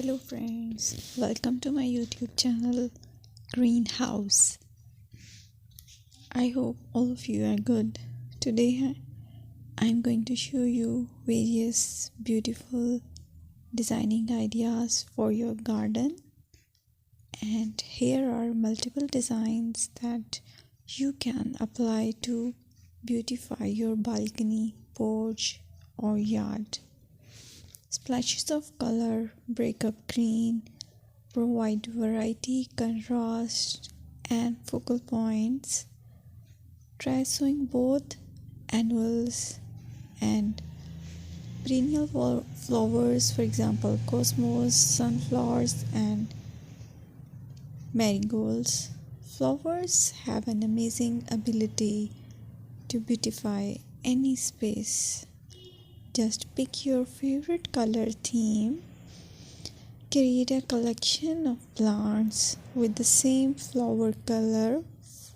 Hello friends, welcome to my YouTube channel Greenhouse. I hope all of you are good. Today I'm going to show you various beautiful designing ideas for your garden, and here are multiple designs that you can apply to beautify your balcony, porch or yard. Splashes of color break up green, provide variety, contrast, and focal points. Try sowing both annuals and perennial flowers, for example, cosmos, sunflowers, and marigolds. Flowers have an amazing ability to beautify any space. Just pick your favorite color theme. Create a collection of plants with the same flower color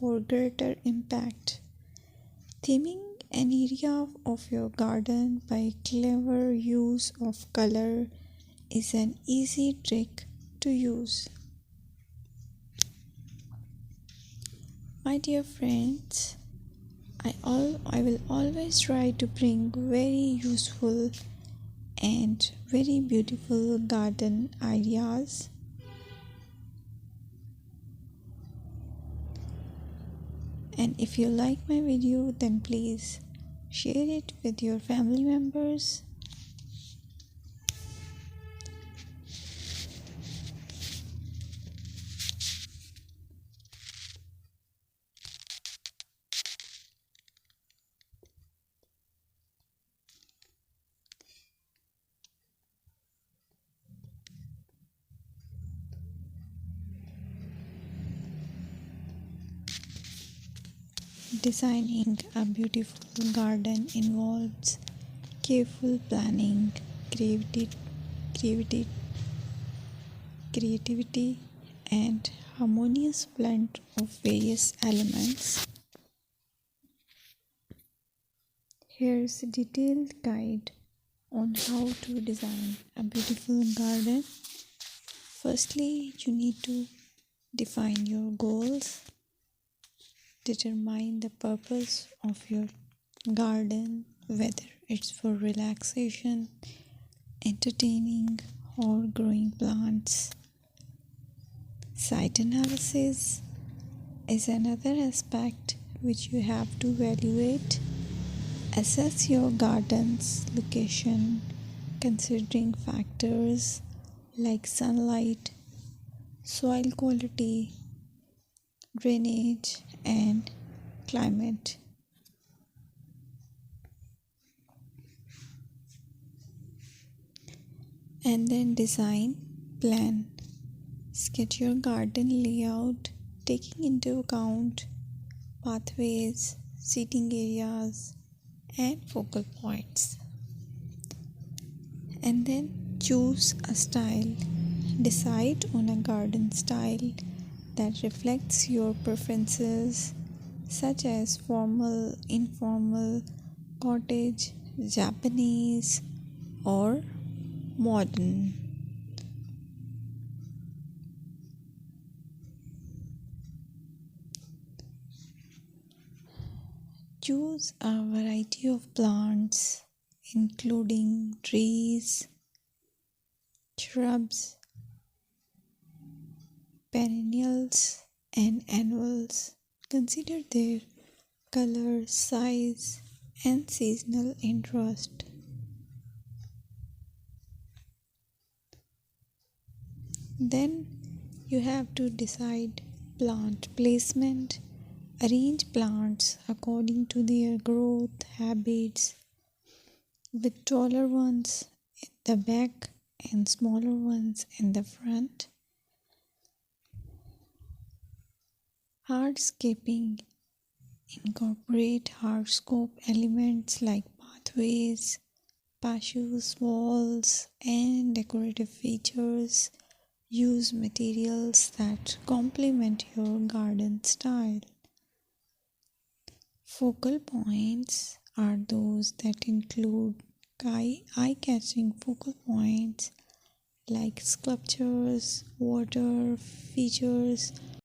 for greater impact. Theming an area of your garden by clever use of color is an easy trick to use. My dear friends, I will always try to bring very useful and very beautiful garden ideas. And if you like my video, then please share it with your family members. Designing a beautiful garden involves careful planning, creativity, creativity, and harmonious blend of various elements. Here's a detailed guide on how to design a beautiful garden. Firstly, you need to define your goals. Determine the purpose of your garden, whether it's for relaxation, entertaining, or growing plants. Site analysis is another aspect which you have to evaluate. Assess your garden's location, considering factors like sunlight, soil quality, drainage, and climate. And then design plan. Sketch your garden layout, taking into account pathways, seating areas, and focal points. And then choose a style. Decide on a garden style that reflects your preferences, such as formal, informal, cottage, Japanese, or modern. Choose a variety of plants, including trees, shrubs, perennials, and annuals. Consider their color, size, and seasonal interest. Then you have to decide plant placement. Arrange plants according to their growth habits, with taller ones in the back and smaller ones in the front. Hardscaping. Incorporate hardscape elements like pathways, patios, walls, and decorative features. Use materials that complement your garden style. Focal points are those that include eye-catching focal points like sculptures, water features,